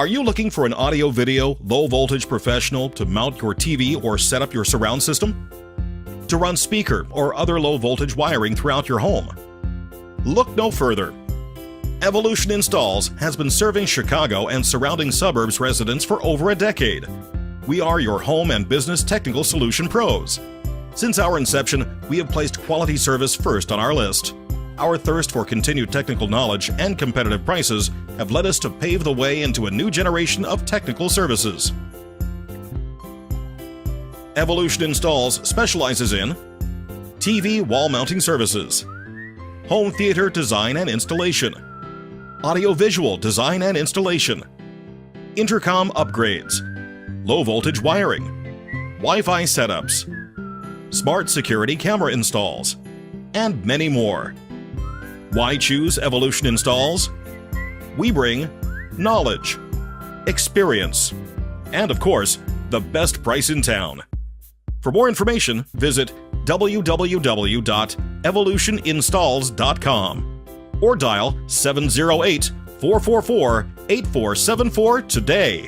Are you looking for an audio-video, low-voltage professional to mount your TV or set up your surround system? To run speaker or other low-voltage wiring throughout your home? Look no further. Evolution Installs has been serving Chicago and surrounding suburbs residents for over a decade. We are your home and business technical solution pros. Since our inception, we have placed quality service first on our list. Our thirst for continued technical knowledge and competitive prices have led us to pave the way into a new generation of technical services. Evolution Installs specializes in TV wall mounting services, home theater design and installation, audio-visual design and installation, intercom upgrades, low-voltage wiring, Wi-Fi setups, smart security camera installs, and many more. Why choose Evolution Installs? We bring knowledge, experience, and of course, the best price in town. For more information, visit www.evolutioninstalls.com or dial 708-444-8474 today.